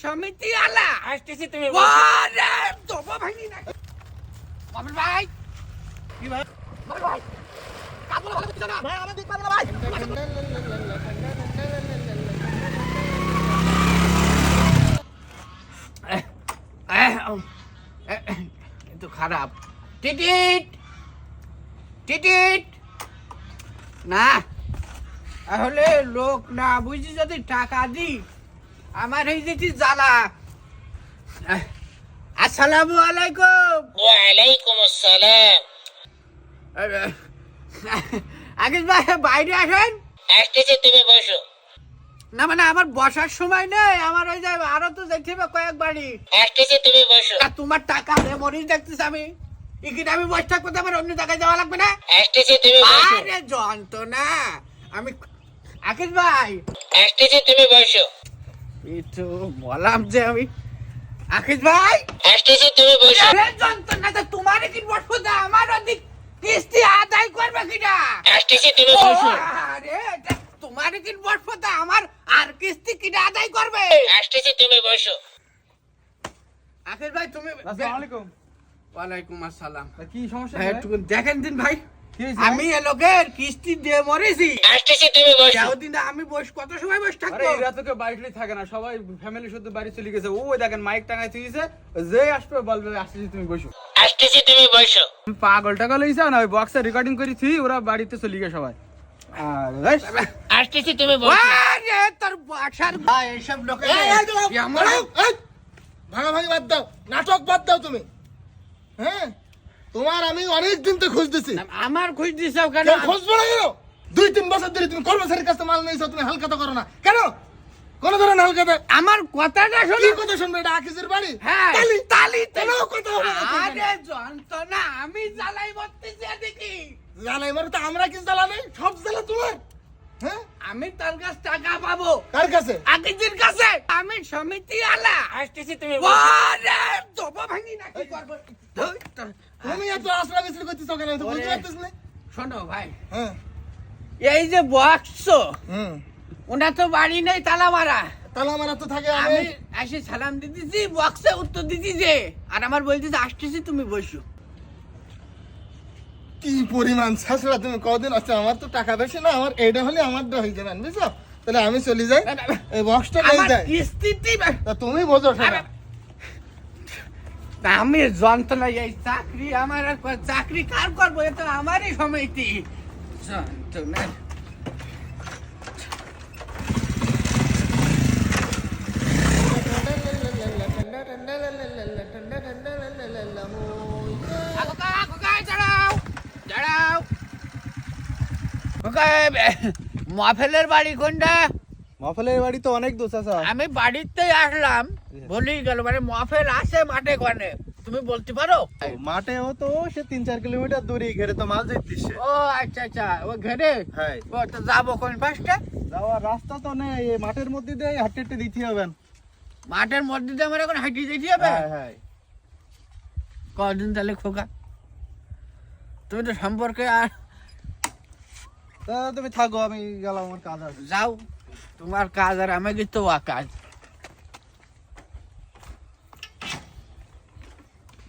সমিতি আলা আসতেছি তুমি ওরে তোবা ভাঙি না মামুন ভাই কি ভাই মামুন ভাই কাজগুলো ভালো করতে না ভাই আমার দিক পাবে না ভাই কিন্তু খারাপ টিটিট টিটিট না তাহলে লোক না বুঝি যদি টাকা দি আমার এই যেটি জ্বালা আসসালামু আলাইকুম ওয়ালাইকুম আসসালাম আগে ভাই বাইরে আসেন আসতেছি তুমি বসো না মানে আমার বসার সময় নেই আমার ওই যে আরো তো দেখতে হবে কয়েক বাড়ি আসতেছি তুমি বসো আর তোমার টাকা রে মরিস দেখছিস আমি এখানে আমি বসে থাকবো তো আমার অন্য জায়গায় যাওয়া লাগবে না আসতেছি তুমি বসো আরে যন্ত্রণা আমি আকিস ভাই আসতেছি তুমি বসো এই তো বললাম যে আমি আকিস ভাই আসতেছি তুমি বসো আরে যন্ত্রণা তো তোমার কি বসবো না আমার ওদিক কিস্তি আদায় করবে কিনা আসতেছি তুমি ও, বসো আরে এটা তোমার কি বসবো না আমার আর কিস্তি কিনা আদায় করবে আসতেছি তুমি বসো আকিস ভাই তুমি আসসালামু আলাইকুম। ওয়ালাইকুম আসসালাম কি সমস্যা হ্যাঁ, একটু দেখেন দিন ভাই কি হয়েছে আমি এ লোকের কিস্তি দিয়ে মরেছি আসতেছি তুমি বসো যাওদিন আমি বস কত সময় বসে আরে থাকবো এরা তো কেউ বাড়িতেই থাকে না, সবাই ফ্যামিলি শুদ্ধ বাড়ি চলে গেছে। ওই দেখেন মাইক টাঙাই দিয়েছে, যে আসবে বলবে আসতেছি তুমি বসো। আসতেছি তুমি বসো আমি পাগল টাগল হইছে না, ওই বক্সে রেকর্ডিং করেছি, ওরা বাড়িতে চলে গেছে সবাই। আর বেশ, আসতেছি তুমি বসো আরে তোর বাসার ভাই এসব লোকের ভাগাভাগি বাদ দাও, নাটক বাদ দাও তুমি। হ্যাঁ, তোমার আমি অনেক দিন তো খুঁজতেছি। আমার খুঁজ দিছাও কেন কেউ খুঁজবো না কেন? 2-3 বছর ধরে তুমি কর্মচারীর কাছে মাল নিয়েছো, তুমি হালকাতা করো না কেন? কোন ধরনের হালকাতা? আমার কথাটা কি শোনো কথা শুনবে? এটা আকিজের বাড়ি। হ্যাঁ তালি তালি কোনো কথা হবে না তো আরে যন্ত্রণা আমি জ্বালাই মরতেছি দেখি জানাই মারো তো আমরা কি জ্বালা নেই, সব জ্বালা তোমার। হ্যাঁ, আমি তার কাছে টাকা পাবো কার কাছে? আগের কাছে আমি সমিতি আলা আসতেছি তুমি বসো ওরে তোবা ভাঙি না কি করব ধুই, তোর- তুমি এত আসলা বিসরি করতেছো কেন? আমি তো বুঝতে ওরে। পারতেছ না। শোনো ভাই হ্যাঁ, এই যে বক্স হুম, ওনার তো বাড়ি নেই তালা মারা তালা মারা তো থাকে। আমি এসে সালাম দিতেছি বক্সে উত্তর দিতেছি যে আর আমার বলতেছে আসতেছি তুমি বসো কি পরিমাণ শাশুড়া তুমি কদিন আছে? আমার তো টাকা বেশি না, আমার এইটা হলে আমার হয়ে যাবেন, বুঝছো? তাহলে আমি চলে যাই, এই বক্সটা নিয়ে আমার যাই। কিস্তিতে তা তুমি বোঝো সেটা। আমি যন্ত্রণা এই চাকরি আমার আর চাকরি কার করবো এ তো আমারই সমিতি যন্ত্রণা মফেলের বাড়ি কোনটা? মফলের বাড়ি তো অনেক দোষ আছে। আমি বাড়িতে আসলাম বলেই গেল মানে মফেল আছে মাঠে কোনে তুমি বলতে পারো? মাঠে ও তো সে 3-4 কিলোমিটার দূরে, ঘেরে তো মাল যাইতেছে। ও আচ্ছা আচ্ছা ও ঘেরে হ্যাঁ, ও তো যাবো কোন পাশটা? যাওয়ার রাস্তা তো নেই, এই মাঠের মধ্যে দিয়ে হাঁটতে হাঁটতে দিতে হবে। মাঠের মধ্যে দিয়ে আমার এখন হাঁটিয়ে যেতে হবে? হ্যাঁ হ্যাঁ, কদিন তাহলে খোকা তুমি তো সম্পর্কে আর তা তুমি থাকো, আমি গেলাম, আমার কাজ আছে। যাও তোমার কাজ আর আমাকে তো কাজ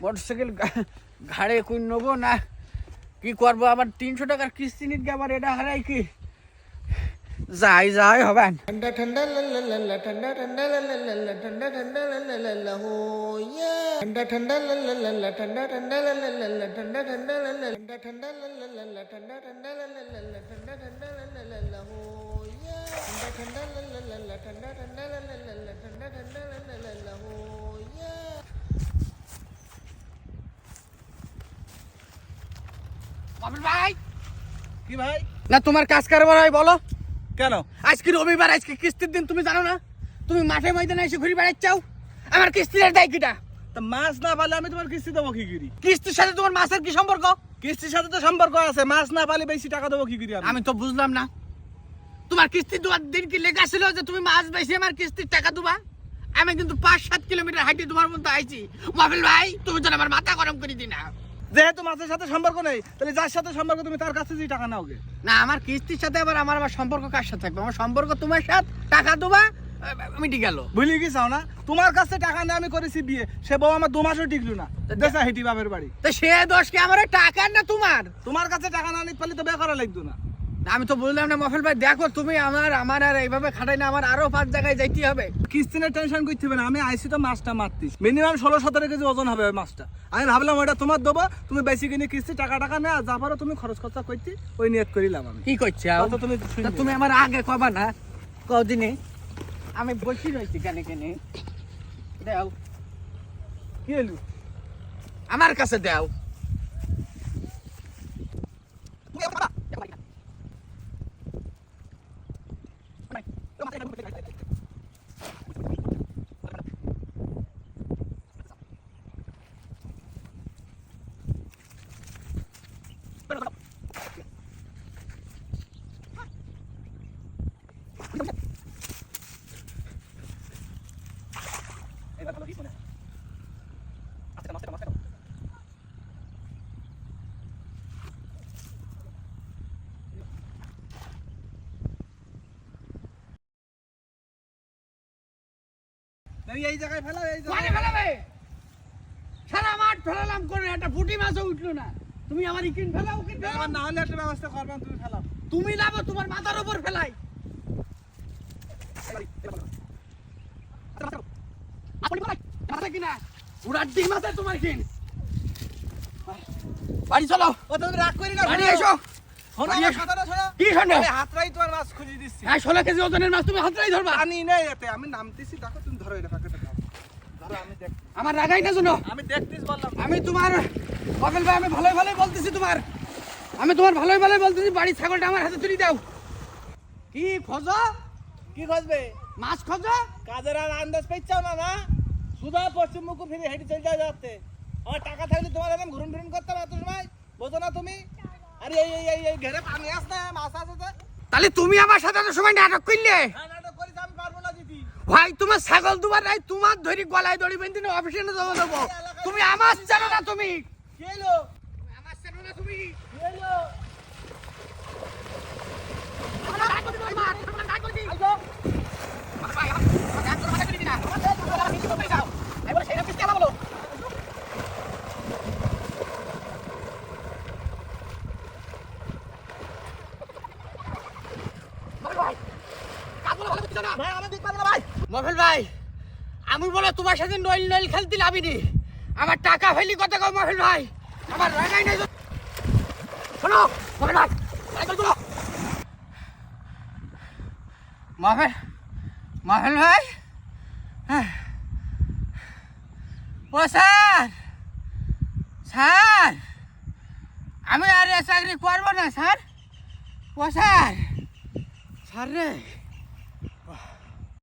মোটরসাইকেল ঘাড়ে কই নেবো না কি করবো আবার 300 টাকার কিস্তি নিতে আবার এটা হারাই কি যাই যাই হবে ঠান্ডা ঠান্ডা লাল্লা ঠান্ডা ঠান্ডা লাল্লা ঠান্ডা ঠান্ডা লাল্লা হো ইয়া ঠান্ডা ঠান্ডা লাল্লা ঠান্ডা ঠান্ডা লাল্লা ঠান্ডা ঠান্ডা লাল্লা ঠান্ডা ঠান্ডা লাল্লা ঠান্ডা ঠান্ডা লাল্লা ঠান্ডা ঠান্ডা লাল্লা হো ইয়া ঠান্ডা ঠান্ডা লাল্লা ঠান্ডা ঠান্ডা লাল্লা ঠান্ডা ঠান্ডা লাল্লা হো ইয়া। ভাই কি ভাই? না তোমার কাজ কারবার হয় বলো? কেন? আজকে রবিবার আজকে কিস্তির দিন তুমি জানো না? তুমি মাঠে ময়দানে এসে ঘুরে বেড়াচ্ছাও আমার কিস্তির দায় কিটা? তা মাছ না পালে আমি তোমার কিস্তি দেবো কি করি? কিস্তির সাথে তোমার মাছের কি সম্পর্ক? কিস্তির সাথে তো সম্পর্ক আছে, মাছ না পালে বেশি টাকা দেবো কি করি? আমি তো বুঝলাম না তোমার কিস্তি দেওয়ার দিন কি লেখা ছিল যে তুমি মাছ বেশি আমার কিস্তির টাকা দেবা? আমি কিন্তু 5-7 কিলোমিটার হাঁটি তোমার মধ্যে আইছি মাহফিল ভাই তুমি তো আমার মাথা গরম করে দিনা যেহেতু মাছের সাথে সম্পর্ক নেই, তাহলে যার সাথে সম্পর্ক তুমি তার কাছে যে টাকা নাও গে। না আমার কিস্তির সাথে আবার আমার সম্পর্ক কার সাথে থাকবে? আমার সম্পর্ক তোমার সাথে টাকা দেবা মিটি গেল। ভুলে গেছাও না? তোমার কাছে টাকা নিয়ে আমি করেছি বিয়ে, সে বউ আমার 2 মাসও টিকলো না, দেশা হেঁটি বাপের বাড়ি। তো সে দোষ কি আমার টাকার না তোমার? তোমার কাছে টাকা না নিতে পারলে তো বিয়ে করা লাগতো না। আমি তো বললাম না মফেল ভাই, দেখো তুমি আমার আর এইভাবে খাটাই না, আমার আরো 5 জায়গায় যাইতে হবে। কিস্তিনের টেনশন করতে হবে না, আমি আইসি তো মাছটা মারতিস, মিনিমাম 16-17 কেজি ওজন হবে ওই মাছটা। আমি ভাবলাম ওইটা তোমার দেবো, তুমি বেশি কিনে কিস্তি টাকা নেই, আর যা পারো তুমি খরচ খরচা করতে, ওই নিয়ত করিলাম আমি। কি করছে তা তুমি শুনবে। তুমি আমার আগে কবা না কদিনে, আমি বসি রয়েছি কেন দাও, কি এলু আমার কাছে দাও। এই জায়গায় ফেলা, এই মানে ফেলাবে সারা মাঠ ফেলালাম করে, একটা পুঁটি মাছও উঠলো না। তুমি আমার ইকিন ফেলাও, উকিন ফেলাও। আমার না হলে একটা ব্যবস্থা করবেন, তুমি ফেলাও। তুমি লাভ তোমার মাথার উপর ফেলাই। কিনা উড়ার ডিম আছে তোমার কিন। বাড়ি চলো, ও তুমি রাগ করি না, বাড়ি এসো। শোনো বাড়ি আমার এসো। কথাটা শোনো। কি শোনো? আমি হাতরাই তোমার মাছ খুঁজে দিচ্ছি। হ্যাঁ 16 কেজি ওজনের মাছ তুমি হাতটাই ধরবা। পানি নেই এতে, আমি নামতেছি, দেখো তুমি ধরো এটা পাকেটে দাও। ধরো আমি দেখছি, আমার রাগাই না শুনো, আমি দেখতেছি বললাম। আমি তোমার কপিল ভাই, আমি ভালোই ভালোই বলতেছি তোমার, আমি তোমার ভালোই ভালোই বলতেছি, বাড়ির ছাগলটা আমার হাতে তুলে দাও। কি খোঁজো? কি খুঁজবে? মাছ খোঁজো? কাজের আর আন্দাজ পাইছাও না না? সুদা পশ্চিম মুখ ফিরে হেঁটে চলে যাও যাতে। আমার টাকা থাকলে তোমার এরকম ঘুরুন ঘুরুন করতাম এত সময়, বোঝো না তুমি? আরে এই ঘেরে পানি আস না, মাছ আছে তো। তাহলে তুমি আমার সাথে এত সময় নাটক করলে? হ্যাঁ নাটক করিস, আমি পারবো না দিদি। ভাই তোমার ছাগল দুবার নাই, তোমার ধরি গলায় দড়ি বেঁধে নিয়ে অফিসে নিয়ে যাবো দেবো। তুমি আমার জানো না, তুমি কি এলো? আমার জানো না, তুমি কি এলো? ভাই আমি দিতে পারবো না ভাই। মফেল ভাই, আমি বলে তোমার সাথে নইল নইল খেলতে লাভিনি, আমার টাকা ফেলি কথা কও মফেল ভাই, আমার রাগাই নাই। শোনো মফেল ভাই, সাইকেল তুলো। মফেল ভাই, হ্যাঁ। ও স্যার, স্যার আমি আর এ চাকরি করবো না স্যার। ও স্যার, স্যার রে